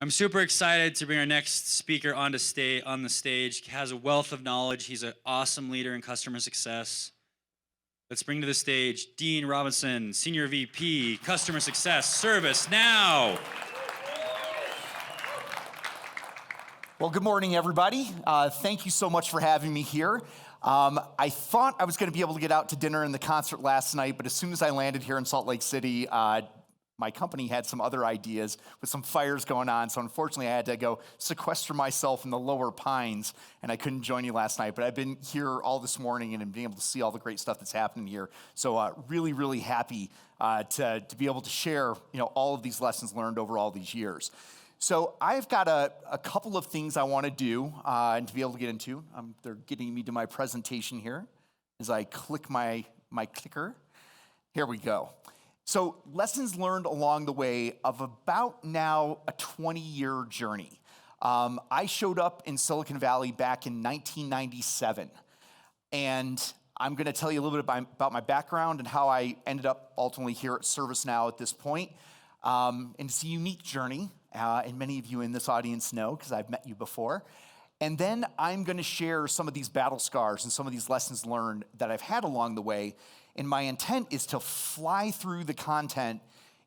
I'm super excited to bring our next speaker on the stage. He has a wealth of knowledge. He's an awesome leader in customer success. Let's bring to the stage Dean Robison, Senior VP, Customer Success, ServiceNow. Well, good morning, everybody. Thank you so much for having me here. I thought I was going to be able to get out to dinner and the concert last night, but as soon as I landed here in Salt Lake City, my company had some other ideas with some fires going on, so unfortunately I had to go sequester myself in the lower pines, and I couldn't join you last night, but I've been here all this morning and been able to see all the great stuff that's happening here. So really, really happy to be able to share all of these lessons learned over all these years. So I've got a couple of things I want to do and to be able to get into. They're getting me to my presentation here as I click my clicker. Here we go. So lessons learned along the way of about now a 20-year journey. I showed up in Silicon Valley back in 1997, and I'm going to tell you a little bit about my background and how I ended up ultimately here at ServiceNow at this point. And it's a unique journey, and many of you in this audience know because I've met you before. And then I'm going to share some of these battle scars and some of these lessons learned that I've had along the way. And my intent is to fly through the content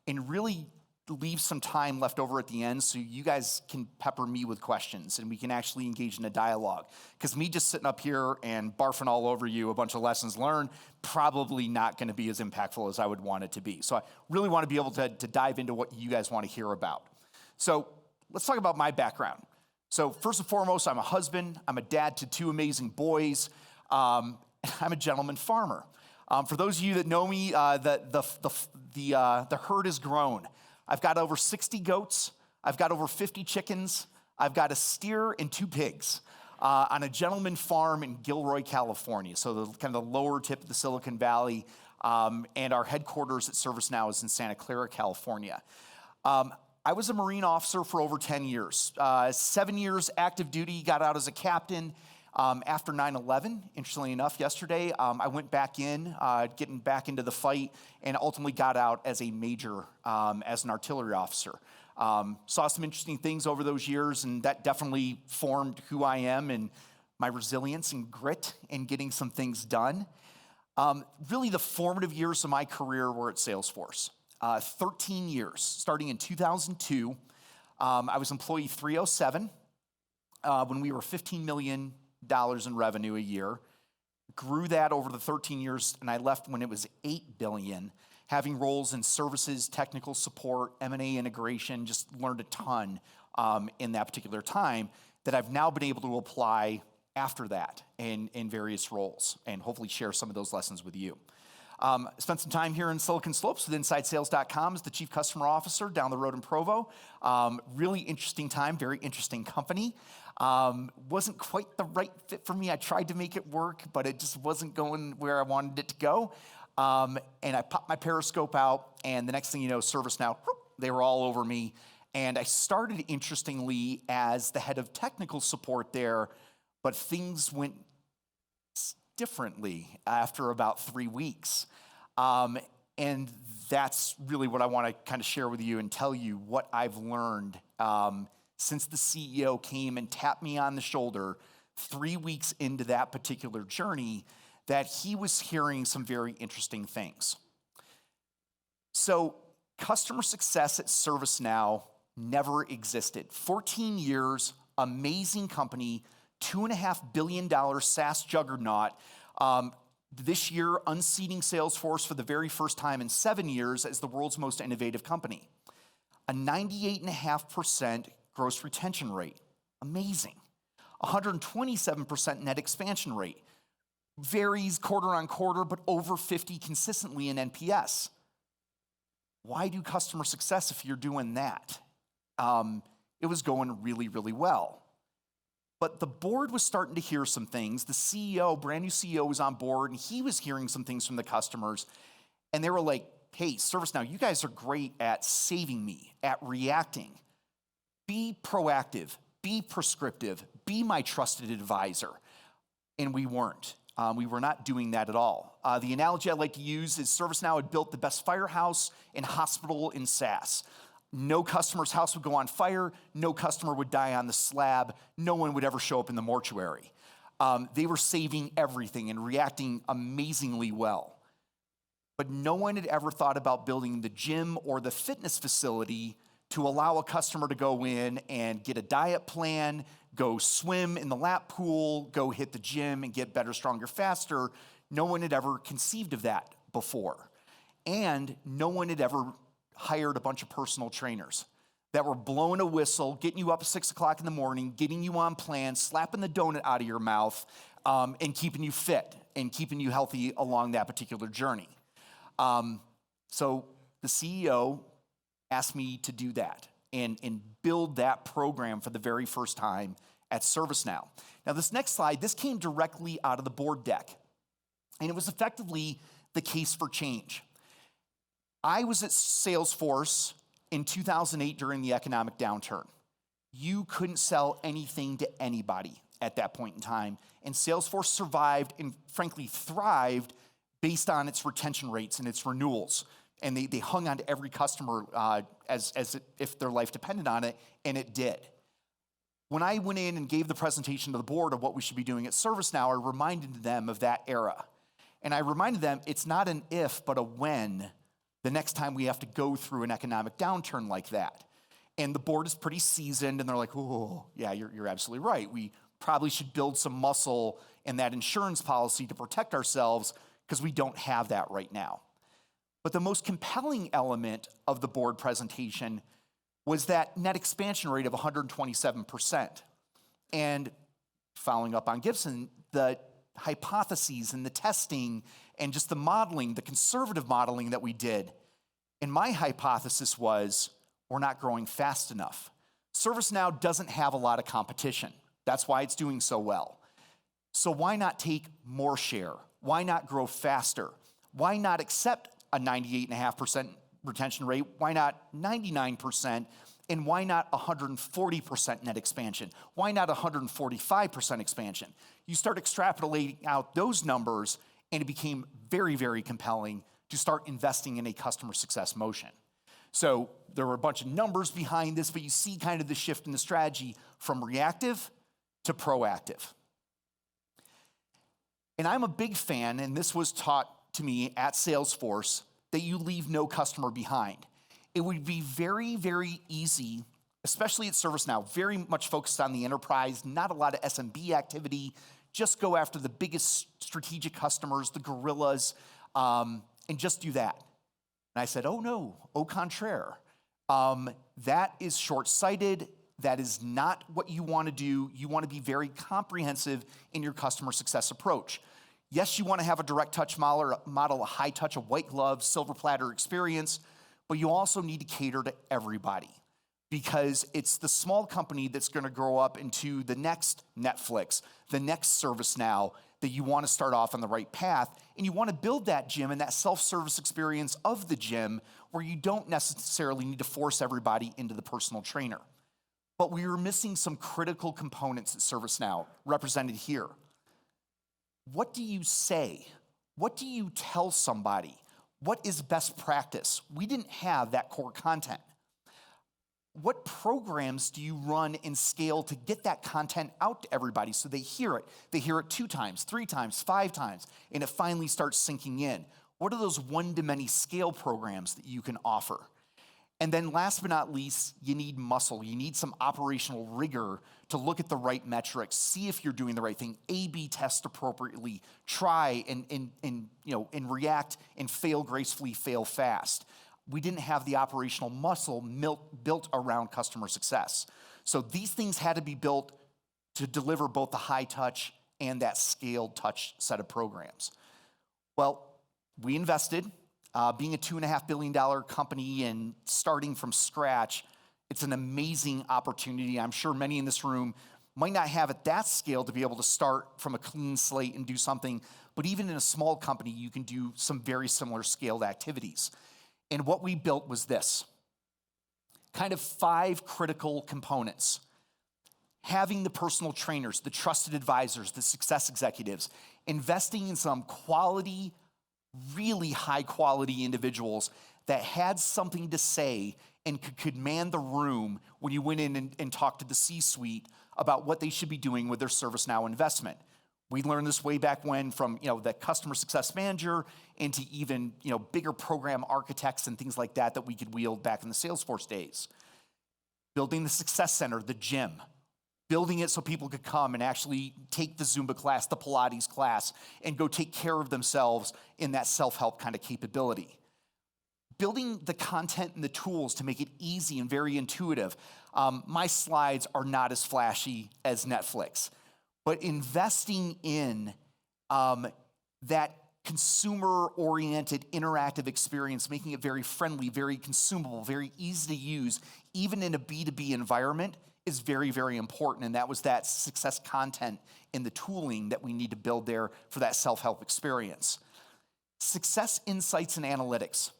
and really leave some time left over at the end so you guys can pepper me with questions and we can actually engage in a dialogue. Because me just sitting up here and barfing all over you a bunch of lessons learned, probably not going to be as impactful as I would want it to be. So I really want to be able to dive into what you guys want to hear about. So let's talk about my background. So first and foremost, I'm a husband. I'm a dad to two amazing boys. I'm a gentleman farmer. For those of you that know me, the herd has grown. I've got over 60 goats. I've got over 50 chickens. I've got a steer and 2 pigs on a gentleman farm in Gilroy, California. So kind of the lower tip of the Silicon Valley, and our headquarters at ServiceNow is in Santa Clara, California. I was a Marine officer for over 10 years. 7 years active duty, got out as a captain. After 9/11, interestingly enough, yesterday, I went back in, getting back into the fight, and ultimately got out as a major, as an artillery officer. Saw some interesting things over those years, and that definitely formed who I am and my resilience and grit in getting some things done. Really, the formative years of my career were at Salesforce. 13 years, starting in 2002. I was employee 307 when we were $15 million in revenue a year, grew that over the 13 years, and I left when it was $8 billion, having roles in services, technical support, M&A integration, just learned a ton in that particular time that I've now been able to apply after that in various roles and hopefully share some of those lessons with you. Spent some time here in Silicon Slopes with InsideSales.com as the Chief Customer Officer down the road in Provo. Really interesting time, very interesting company. Wasn't quite the right fit for me. I tried to make it work, but it just wasn't going where I wanted it to go. And I popped my Periscope out, and the next thing you know, ServiceNow, they were all over me. And I started, interestingly, as the head of technical support there, but things went differently after about 3 weeks. And that's really what I want to kind of share with you and tell you what I've learned since the CEO came and tapped me on the shoulder 3 weeks into that particular journey, that he was hearing some very interesting things. So customer success at ServiceNow never existed. 14 years, amazing company, $2.5 billion SaaS juggernaut. This year, unseating Salesforce for the very first time in 7 years as the world's most innovative company. A 98.5% gross retention rate. Amazing. 127% net expansion rate. Varies quarter on quarter, but over 50 consistently in NPS. Why do customer success if you're doing that? It was going really, really well. But the board was starting to hear some things. The CEO, brand new CEO, was on board, and he was hearing some things from the customers. And they were like, hey, ServiceNow, you guys are great at saving me, at reacting. Be proactive, be prescriptive, be my trusted advisor. And we weren't. We were not doing that at all. The analogy I like to use is ServiceNow had built the best firehouse and hospital in SaaS. No customer's house would go on fire. No customer would die on the slab. No one would ever show up in the mortuary. They were saving everything and reacting amazingly well. But no one had ever thought about building the gym or the fitness facility to allow a customer to go in and get a diet plan, go swim in the lap pool, go hit the gym and get better, stronger, faster. No one had ever conceived of that before. And no one had ever hired a bunch of personal trainers that were blowing a whistle, getting you up at 6 o'clock in the morning, getting you on plan, slapping the donut out of your mouth, and keeping you fit and keeping you healthy along that particular journey. So the CEO asked me to do that and build that program for the very first time at ServiceNow. Now, this next slide, this came directly out of the board deck, and it was effectively the case for change. I was at Salesforce in 2008 during the economic downturn. You couldn't sell anything to anybody at that point in time, and Salesforce survived and frankly thrived based on its retention rates and its renewals. And they hung on to every customer as if their life depended on it, and it did. When I went in and gave the presentation to the board of what we should be doing at ServiceNow, I reminded them of that era. And I reminded them it's not an if, but a when the next time we have to go through an economic downturn like that. And the board is pretty seasoned, and they're like, oh, yeah, you're absolutely right. We probably should build some muscle in that insurance policy to protect ourselves because we don't have that right now. But the most compelling element of the board presentation was that net expansion rate of 127%. And following up on Gibson, the hypotheses and the testing and just the modeling, the conservative modeling that we did. And my hypothesis was we're not growing fast enough. ServiceNow doesn't have a lot of competition. That's why it's doing so well. So why not take more share? Why not grow faster? Why not accept a 98.5% retention rate? Why not 99%? And why not 140% net expansion? Why not 145% expansion? You start extrapolating out those numbers, and it became very, very compelling to start investing in a customer success motion. So there were a bunch of numbers behind this, but you see kind of the shift in the strategy from reactive to proactive. And I'm a big fan, and this was taught to me at Salesforce, that you leave no customer behind. It would be very, very easy, especially at ServiceNow, very much focused on the enterprise, not a lot of SMB activity, just go after the biggest strategic customers, the gorillas, and just do that. And I said, oh no, au contraire. That is short-sighted. That is not what you want to do. You want to be very comprehensive in your customer success approach. Yes, you want to have a direct touch model, a high touch, a white glove, silver platter experience, but you also need to cater to everybody because it's the small company that's going to grow up into the next Netflix, the next ServiceNow that you want to start off on the right path. And you want to build that gym and that self-service experience of the gym where you don't necessarily need to force everybody into the personal trainer. But we were missing some critical components at ServiceNow represented here. What do you say? What do you tell somebody? What is best practice? We didn't have that core content. What programs do you run and scale to get that content out to everybody so they hear it? They hear it 2 times, 3 times, 5 times, and it finally starts sinking in. What are those one-to-many scale programs that you can offer? And then last but not least, you need muscle. You need some operational rigor to look at the right metrics, see if you're doing the right thing, A/B test appropriately, try and react and fail gracefully, fail fast. We didn't have the operational muscle built around customer success. So these things had to be built to deliver both the high touch and that scaled touch set of programs. Well, we invested. Being a $2.5 billion company and starting from scratch, it's an amazing opportunity. I'm sure many in this room might not have at that scale to be able to start from a clean slate and do something, but even in a small company, you can do some very similar scaled activities. And what we built was this, kind of 5 critical components. Having the personal trainers, the trusted advisors, the success executives, investing in some quality, really high quality individuals that had something to say and could command the room when you went in and talked to the C-suite about what they should be doing with their ServiceNow investment. We learned this way back when from the customer success manager into even bigger program architects and things like that we could wield back in the Salesforce days. Building the success center, the gym, building it so people could come and actually take the Zumba class, the Pilates class, and go take care of themselves in that self-help kind of capability. Building the content and the tools to make it easy and very intuitive. My slides are not as flashy as Netflix, but investing in that consumer-oriented interactive experience, making it very friendly, very consumable, very easy to use, even in a B2B environment, is very, very important. And that was that success content in the tooling that we need to build there for that self-help experience. Success insights and analytics.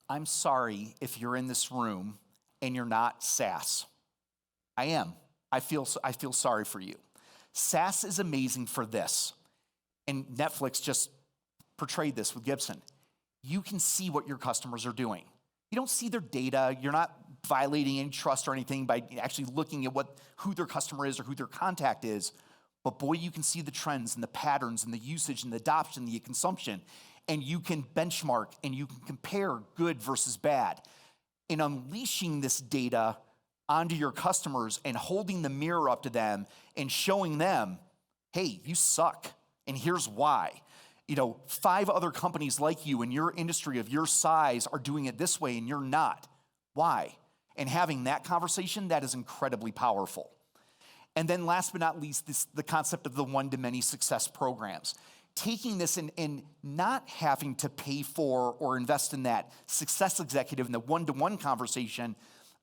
I'm sorry if you're in this room and you're not SaaS. I am. I feel sorry for you. SaaS is amazing for this. And Netflix just portrayed this with Gibson. You can see what your customers are doing. You don't see their data. You're not violating any trust or anything by actually looking at who their customer is or who their contact is. But boy, you can see the trends and the patterns and the usage and the adoption, the consumption. And you can benchmark and you can compare good versus bad. In unleashing this data onto your customers and holding the mirror up to them and showing them, hey, you suck, and here's why. 5 other companies like you in your industry of your size are doing it this way and you're not. Why? And having that conversation, that is incredibly powerful. And then last but not least, the concept of the one-to-many success programs. Taking this and not having to pay for or invest in that success executive in the one-to-one conversation,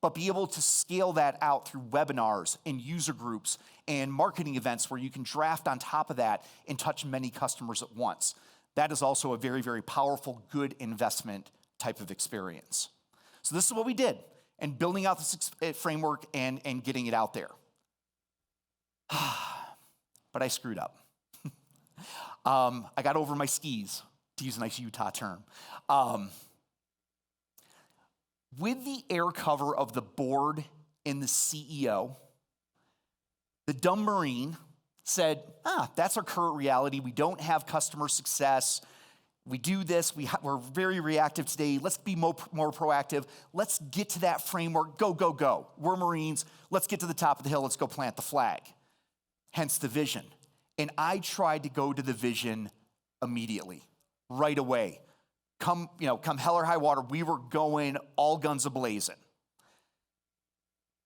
but be able to scale that out through webinars and user groups and marketing events where you can draft on top of that and touch many customers at once. That is also a very, very powerful, good investment type of experience. So this is what we did, and building out this framework and getting it out there. But I screwed up. I got over my skis, to use a nice Utah term. With the air cover of the board and the CEO, the dumb Marine said, that's our current reality. We don't have customer success. We do this. We're very reactive today. Let's be more proactive. Let's get to that framework. Go, go, go. We're Marines. Let's get to the top of the hill. Let's go plant the flag. Hence the vision. And I tried to go to the vision immediately, right away. Come hell or high water, we were going all guns a-blazing.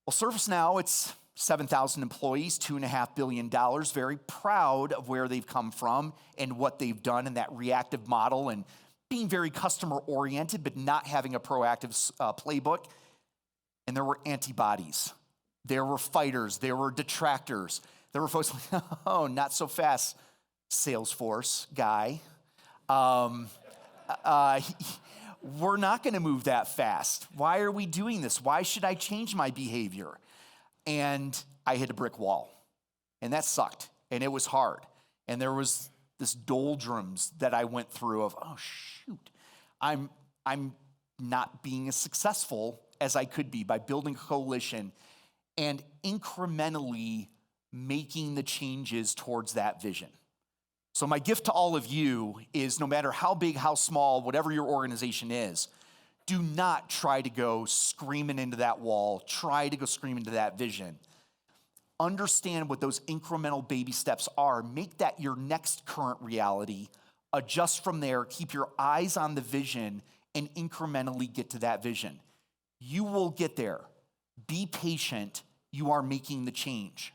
Well, ServiceNow, it's 7,000 employees, $2.5 billion, very proud of where they've come from and what they've done in that reactive model and being very customer-oriented, but not having a proactive playbook. And there were antibodies. There were fighters. There were detractors. There were folks like, oh, not so fast, Salesforce guy. We're not going to move that fast. Why are we doing this? Why should I change my behavior? And I hit a brick wall. And that sucked. And it was hard. And there was this doldrums that I went through of, oh, shoot. I'm not being as successful as I could be by building a coalition and incrementally making the changes towards that vision. So my gift to all of you is no matter how big, how small, whatever your organization is, do not try to go screaming into that wall. Try to go screaming into that vision. Understand what those incremental baby steps are. Make that your next current reality. Adjust from there. Keep your eyes on the vision and incrementally get to that vision. You will get there. Be patient. You are making the change.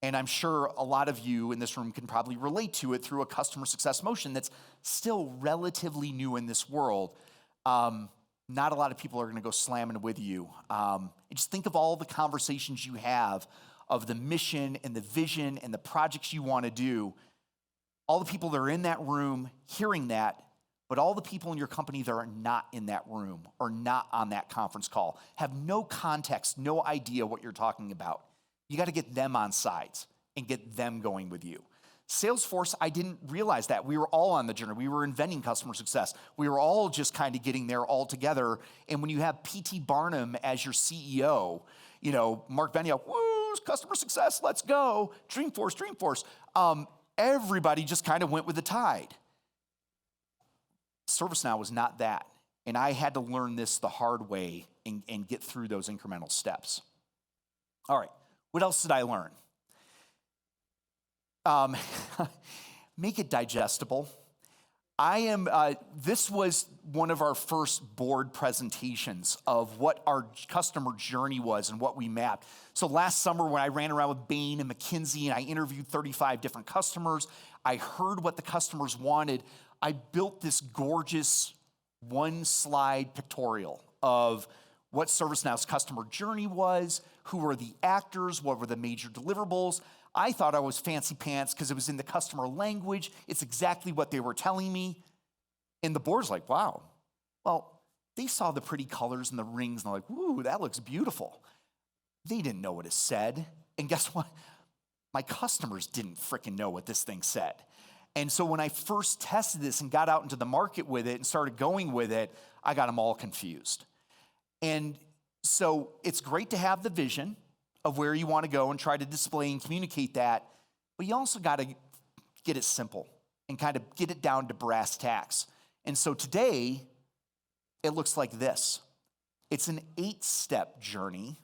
And I'm sure a lot of you in this room can probably relate to it through a customer success motion that's still relatively new in this world. Not a lot of people are going to go slamming with you. Just think of all the conversations you have of the mission and the vision and the projects you want to do. All the people that are in that room hearing that, but all the people in your company that are not in that room or not on that conference call have no context, no idea what you're talking about. You got to get them on sides and get them going with you. Salesforce, I didn't realize that. We were all on the journey. We were inventing customer success. We were all just kind of getting there all together. And when you have P.T. Barnum as your CEO, you know, Mark Benioff, woo, customer success, let's go. Dreamforce, Dreamforce. Everybody just kind of went with the tide. ServiceNow was not that. And I had to learn this the hard way and get through those incremental steps. All right, what else did I learn? Make it digestible. This was one of our first board presentations of what our customer journey was and what we mapped. So last summer when I ran around with Bain and McKinsey and I interviewed 35 different customers, I heard what the customers wanted. I built this gorgeous one-slide pictorial of what ServiceNow's customer journey was, who were the actors, what were the major deliverables. I thought I was fancy pants because it was in the customer language. It's exactly what they were telling me. And the board's like, wow. Well, they saw the pretty colors and the rings and they're like, ooh, that looks beautiful. They didn't know what it said. And guess what? My customers didn't frickin' know what this thing said. And so when I first tested this and got out into the market with it and started going with it, I got them all confused. And so it's great to have the vision of where you want to go and try to display and communicate that, but you also got to get it simple and kind of get it down to brass tacks. And so today, it looks like this. It's an 8-step journey,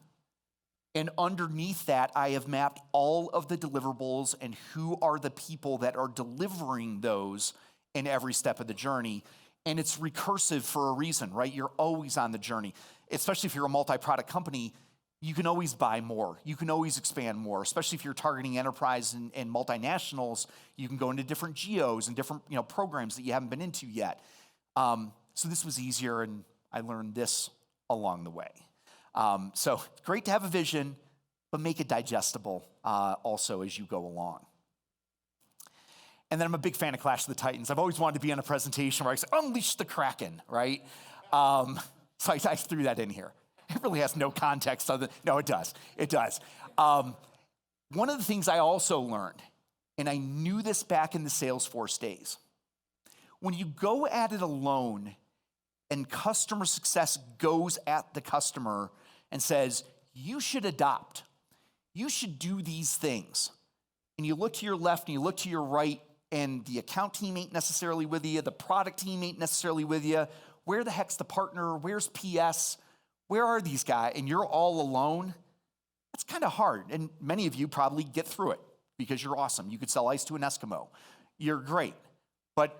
and underneath that, I have mapped all of the deliverables and who are the people that are delivering those in every step of the journey. And it's recursive for a reason, right? You're always on the journey, especially if you're a multi-product company. You can always buy more. You can always expand more, especially if you're targeting enterprise and multinationals. You can go into different geos and different programs that you haven't been into yet. So this was easier, and I learned this along the way. So great to have a vision, but make it digestible also as you go along. And then I'm a big fan of Clash of the Titans. I've always wanted to be on a presentation where I say, unleash the Kraken, right? So I threw that in here. It really has no context other than, no, it does. It does. One of the things I also learned, and I knew this back in the Salesforce days, when you go at it alone and customer success goes at the customer and says, you should adopt, you should do these things, and you look to your left and you look to your right, and the account team ain't necessarily with you, the product team ain't necessarily with you, where the heck's the partner, where's PS, where are these guys? And you're all alone. That's kind of hard. And many of you probably get through it because you're awesome. You could sell ice to an Eskimo. You're great. But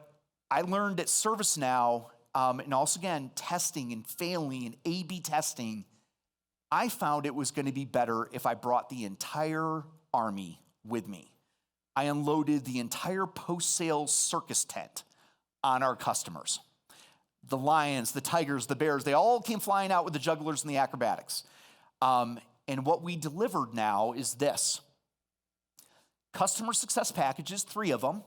I learned at ServiceNow, and also again, testing and failing and A/B testing, I found it was going to be better if I brought the entire army with me. I unloaded the entire post-sales circus tent on our customers. The lions, the tigers, the bears, they all came flying out with the jugglers and the acrobatics. And what we delivered now is this. Customer success packages, 3 of them,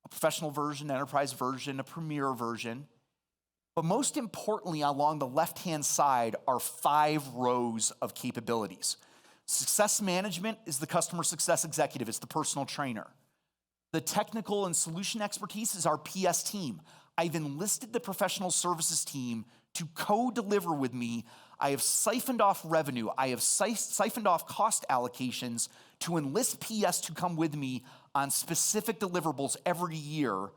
a professional version, enterprise version, a premier version. But most importantly, along the left-hand side are 5 rows of capabilities. Success management is the customer success executive. It's the personal trainer. The technical and solution expertise is our PS team. I've enlisted the professional services team to co-deliver with me. I have siphoned off revenue. I have siphoned off cost allocations to enlist PS to come with me on specific deliverables every year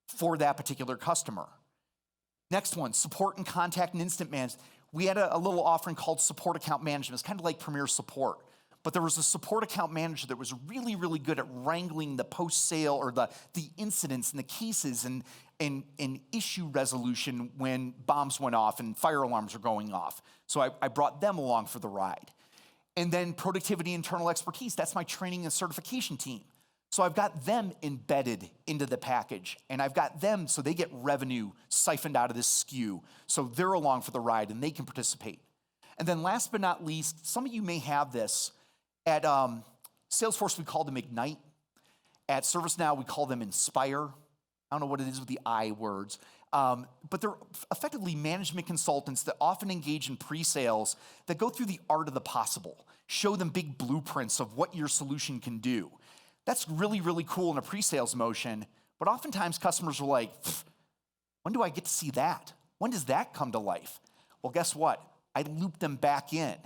for that particular customer. Next one, support and contact and incident management. We had a little offering called support account management. It's kind of like Premier Support. But there was a support account manager that was really, really good at wrangling the post-sale or the incidents and the cases and issue resolution when bombs went off and fire alarms were going off. So I brought them along for the ride. And then productivity, internal expertise, that's my training and certification team. So I've got them embedded into the package, and I've got them so they get revenue siphoned out of this SKU. So they're along for the ride and they can participate. And then last but not least, some of you may have this. At Salesforce, we call them Ignite. At ServiceNow, we call them Inspire. I don't know what it is with the I words. But they're effectively management consultants that often engage in pre-sales that go through the art of the possible, show them big blueprints of what your solution can do. That's really, really cool in a pre-sales motion, but oftentimes customers are like, when do I get to see that? When does that come to life? Well, guess what? I loop them back in.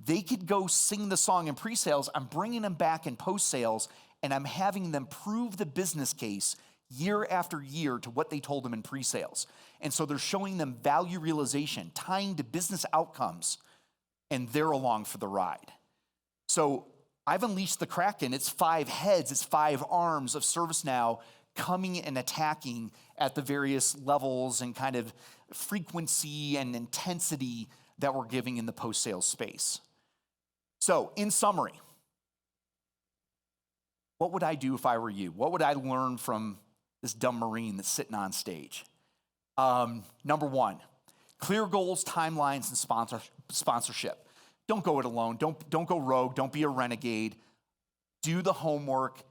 They could go sing the song in pre-sales. I'm bringing them back in post-sales, and I'm having them prove the business case year after year to what they told them in pre-sales. And so they're showing them value realization, tying to business outcomes, and they're along for the ride. So I've unleashed the Kraken. It's 5 heads, it's 5 arms of ServiceNow coming and attacking at the various levels and kind of frequency and intensity that we're giving in the post-sales space. So in summary, what would I do if I were you? What would I learn from this dumb Marine that's sitting on stage? Number 1, clear goals, timelines, and sponsorship. Don't go it alone. Don't go rogue. Don't be a renegade. Do the homework.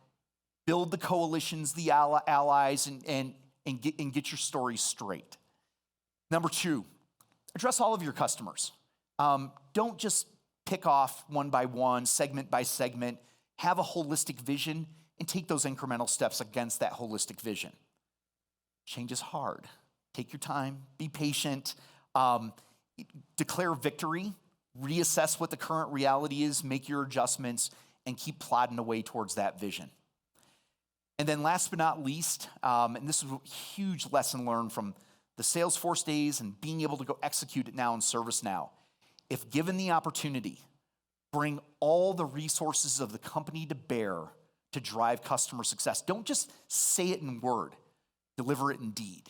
Build the coalitions, the allies, and get your story straight. Number 2, address all of your customers. Don't just pick off one by one, segment by segment. Have a holistic vision and take those incremental steps against that holistic vision. Change is hard. Take your time. Be patient. Declare victory. Reassess what the current reality is. Make your adjustments and keep plodding away towards that vision. And then last but not least, and this is a huge lesson learned from the Salesforce days and being able to go execute it now in ServiceNow. If given the opportunity, bring all the resources of the company to bear to drive customer success. Don't just say it in word, deliver it in deed.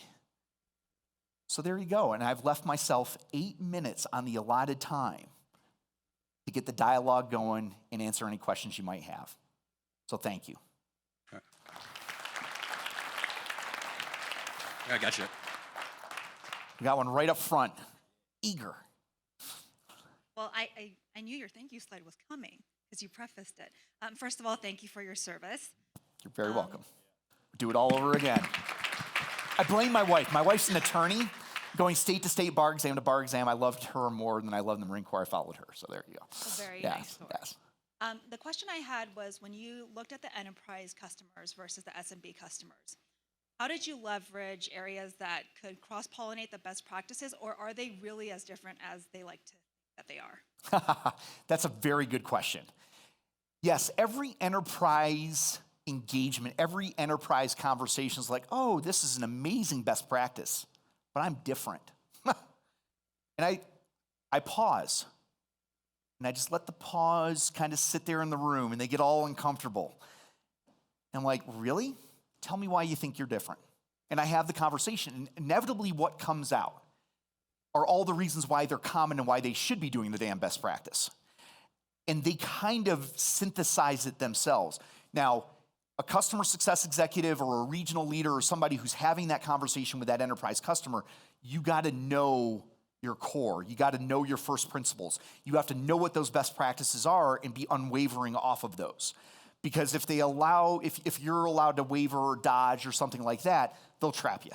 So there you go, and I've left myself 8 minutes on the allotted time to get the dialogue going and answer any questions you might have. So thank you. I got you. We got one right up front, eager. Well, I knew your thank you slide was coming because you prefaced it. First of all, thank you for your service. You're very welcome. Do it all over again. I blame my wife. My wife's an attorney, going state to state, bar exam to bar exam. I loved her more than I loved the Marine Corps. I followed her, so there you go. A very nice story. Yes. The question I had was when you looked at the enterprise customers versus the SMB customers, how did you leverage areas that could cross-pollinate the best practices, or are they really as different as they like to think that they are? That's a very good question. Yes, every enterprise engagement, every enterprise conversation is like, oh, this is an amazing best practice, but I'm different. And I pause, and I just let the pause kind of sit there in the room, and they get all uncomfortable. And I'm like, really? Tell me why you think you're different. And I have the conversation, and inevitably what comes out are all the reasons why they're common and why they should be doing the damn best practice. And they kind of synthesize it themselves. Now, a customer success executive or a regional leader or somebody who's having that conversation with that enterprise customer, you gotta know your core. You gotta know your first principles. You have to know what those best practices are and be unwavering off of those. Because if you're allowed to waver or dodge or something like that, they'll trap you.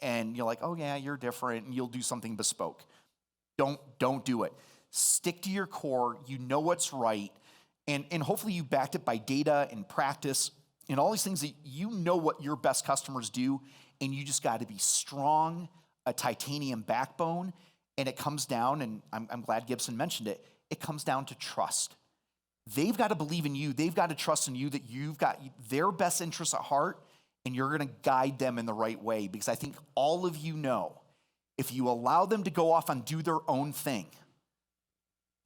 And you're like, oh yeah, you're different, and you'll do something bespoke. Don't do it. Stick to your core, you know what's right, and hopefully you backed it by data and practice and all these things that you know what your best customers do, and you just gotta be strong, a titanium backbone, and it comes down, and I'm glad Gibson mentioned it, it comes down to trust. They've got to believe in you. They've got to trust in you that you've got their best interests at heart and you're going to guide them in the right way. Because I think all of you know, if you allow them to go off and do their own thing,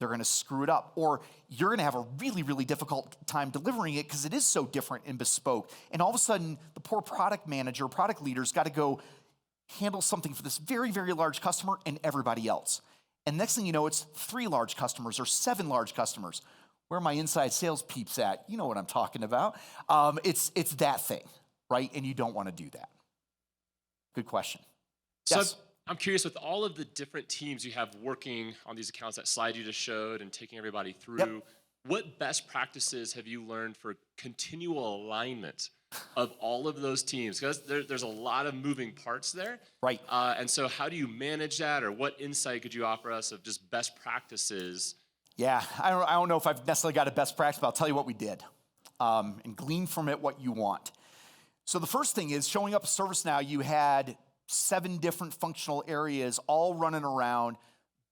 they're going to screw it up. Or you're going to have a really, really difficult time delivering it because it is so different and bespoke. And all of a sudden, the poor product manager, product leader's got to go handle something for this very, very large customer and everybody else. And next thing you know, it's 3 large customers or 7 large customers. Where are my inside sales peeps at? You know what I'm talking about. It's that thing, right? And you don't want to do that. Good question. So Yes. I'm curious, with all of the different teams you have working on these accounts, that slide you just showed and taking everybody through, what best practices have you learned for continual alignment of all of those teams? Because there's a lot of moving parts there. Right. And so how do you manage that, or what insight could you offer us of just best practices? Yeah, I don't know if I've necessarily got a best practice, but I'll tell you what we did. and glean from it what you want. So the first thing is showing up at ServiceNow, you had 7 different functional areas all running around,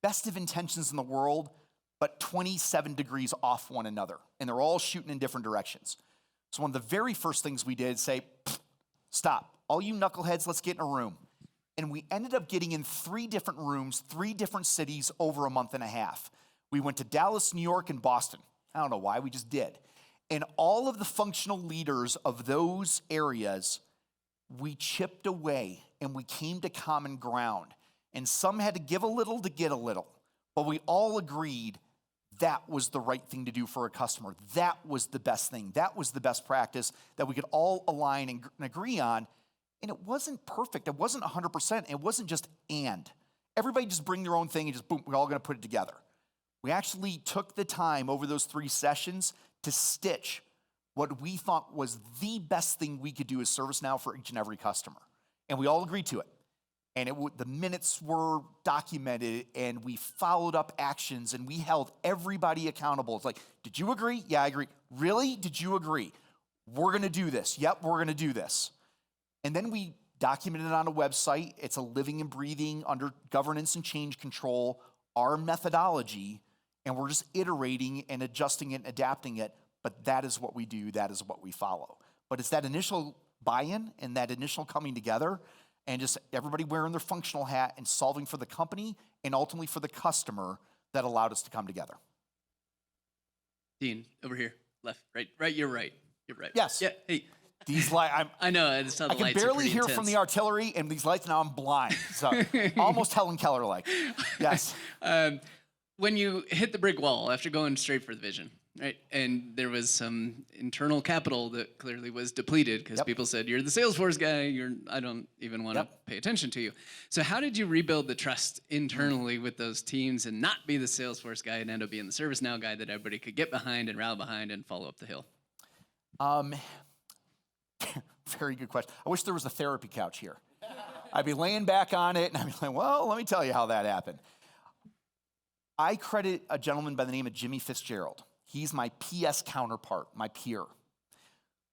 best of intentions in the world, but 27 degrees off one another. And they're all shooting in different directions. So one of the very first things we did, say, stop. All you knuckleheads, let's get in a room. And we ended up getting in 3 different rooms, 3 different cities over a month and a half. We went to Dallas, New York, and Boston. I don't know why, we just did. And all of the functional leaders of those areas, we chipped away and we came to common ground. And some had to give a little to get a little. But we all agreed that was the right thing to do for a customer. That was the best thing. That was the best practice that we could all align and agree on. And it wasn't perfect. It wasn't 100%. It wasn't just and. Everybody just bring their own thing and just boom, we're all going to put it together. We actually took the time over those 3 sessions to stitch what we thought was the best thing we could do as ServiceNow for each and every customer. And we all agreed to it. And the minutes were documented, and we followed up actions, and we held everybody accountable. It's like, did you agree? Yeah, I agree. Really? Did you agree? We're going to do this. Yep, we're going to do this. And then we documented it on a website. It's a living and breathing under governance and change control, our methodology, and we're just iterating and adjusting it and adapting it. But that is what we do. That is what we follow. But it's that initial buy-in and that initial coming together and just everybody wearing their functional hat and solving for the company and ultimately for the customer that allowed us to come together. Dean, over here, left, right, you're right. You're right. Yes. Yeah, hey. These lights, I know, it's not I the can lights are barely pretty hear intense. from the artillery, and these lights now I'm blind. So almost Helen Keller-like. Yes. When you hit the brick wall after going straight for the vision, right? And there was some internal capital that clearly was depleted because people said, you're the Salesforce guy, I don't even want to pay attention to you. So how did you rebuild the trust internally with those teams and not be the Salesforce guy and end up being the ServiceNow guy that everybody could get behind and rally behind and follow up the hill? Very good question. I wish there was a therapy couch here. I'd be laying back on it, and I'd be like, well, let me tell you how that happened. I credit a gentleman by the name of Jimmy Fitzgerald. He's my PS counterpart, my peer,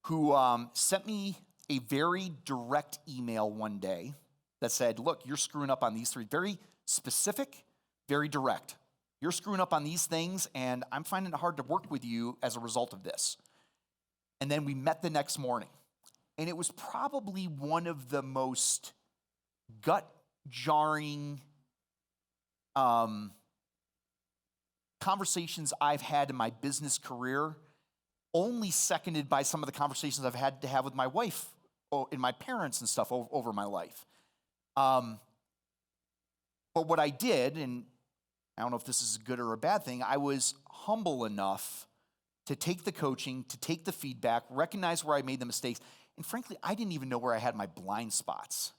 who sent me a very direct email one day that said, look, you're screwing up on these 3. Very specific, very direct. You're screwing up on these things, and I'm finding it hard to work with you as a result of this. And then we met the next morning. And it was probably one of the most gut-jarring conversations I've had in my business career, only seconded by some of the conversations I've had to have with my wife and my parents and stuff over my life. But what I did, and I don't know if this is a good or a bad thing, I was humble enough to take the coaching, to take the feedback, recognize where I made the mistakes, and frankly, I didn't even know where I had my blind spots.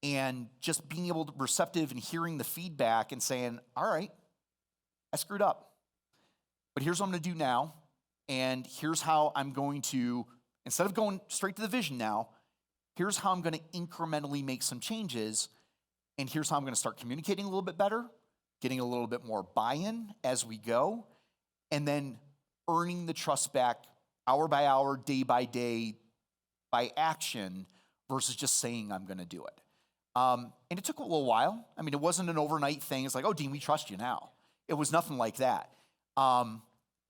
And just being able to receptive and hearing the feedback and saying, all right, I screwed up. But here's what I'm going to do now. And here's how I'm going to, instead of going straight to the vision now, here's how I'm going to incrementally make some changes. And here's how I'm going to start communicating a little bit better, getting a little bit more buy-in as we go, and then earning the trust back hour by hour, day by day, by action versus just saying I'm going to do it. And it took a little while. I mean, it wasn't an overnight thing. It's like, oh, Dean, we trust you now. It was nothing like that. But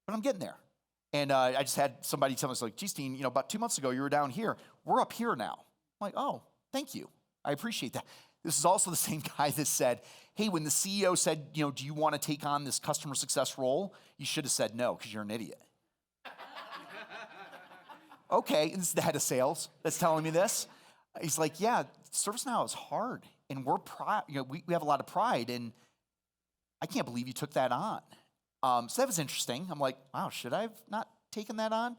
I'm getting there. And I just had somebody tell me, like, geez, Dean, about 2 months ago, you were down here. We're up here now. I'm like, oh, thank you. I appreciate that. This is also the same guy that said, hey, when the CEO said, do you want to take on this customer success role? You should have said no, because you're an idiot. Okay, and this is the head of sales that's telling me this. He's like, yeah, ServiceNow is hard, and we're we have a lot of pride, and I can't believe you took that on. So that was interesting. I'm like, wow, should I have not taken that on?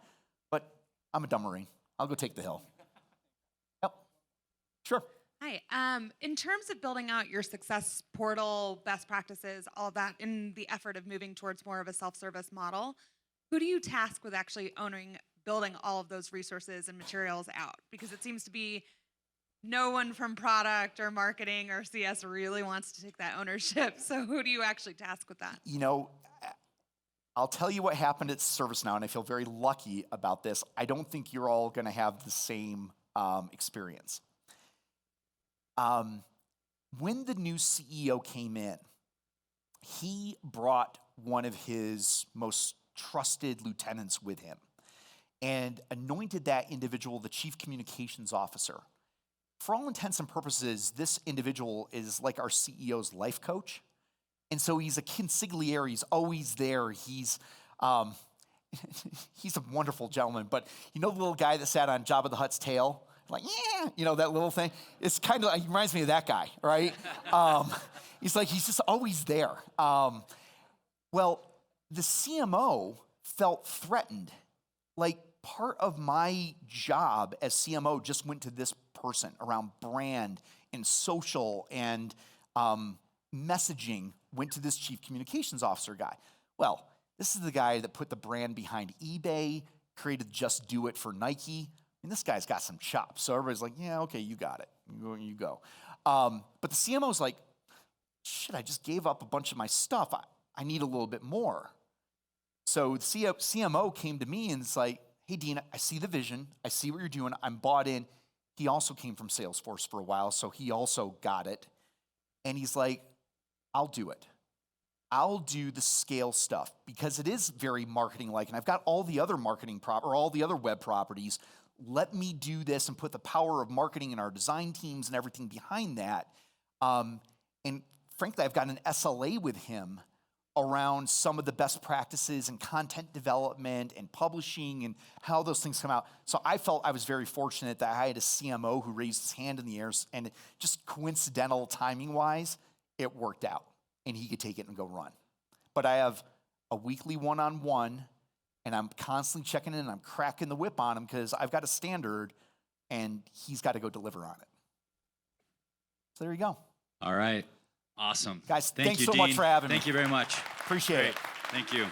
But I'm a dumb Marine. I'll go take the hill. Yep, sure. Hi. In terms of building out your success portal, best practices, all of that, in the effort of moving towards more of a self-service model, who do you task with actually building all of those resources and materials out? Because it seems to be no one from product or marketing or CS really wants to take that ownership. So who do you actually task with that? I'll tell you what happened at ServiceNow, and I feel very lucky about this. I don't think you're all going to have the same experience. When the new CEO came in, he brought one of his most trusted lieutenants with him and anointed that individual the chief communications officer. For all intents and purposes, this individual is like our CEO's life coach. And so he's a consigliere, he's always there. He's he's a wonderful gentleman, but you know the little guy that sat on Jabba the Hutt's tail? Like, yeah, you know, that little thing? It's kind of, he reminds me of that guy, right? He's just always there. Well, the CMO felt threatened. Like, part of my job as CMO just went to this person around brand and social and messaging, went to this chief communications officer guy. Well, this is the guy that put the brand behind eBay, created Just Do It for Nike. I mean, this guy's got some chops. So everybody's like, yeah, okay, you got it. You go. But the CMO's like, shit, I just gave up a bunch of my stuff. I need a little bit more. So the CMO came to me and it's like, hey, Dean, I see the vision. I see what you're doing. I'm bought in. He also came from Salesforce for a while, so he also got it. And he's like, I'll do it. I'll do the scale stuff because it is very marketing-like, and I've got all the other all the other web properties. Let me do this and put the power of marketing and our design teams and everything behind that. And frankly, I've got an SLA with him around some of the best practices in content development and publishing and how those things come out. So I felt I was very fortunate that I had a CMO who raised his hand in the air, and just coincidental timing-wise, it worked out, and he could take it and go run. But I have a weekly one-on-one, and I'm constantly checking in, and I'm cracking the whip on him because I've got a standard, and he's got to go deliver on it. So there you go. All right. Awesome. Guys, Thank thanks you, so Dean. much for having me. Thank you very much. Appreciate Great. it. Thank you.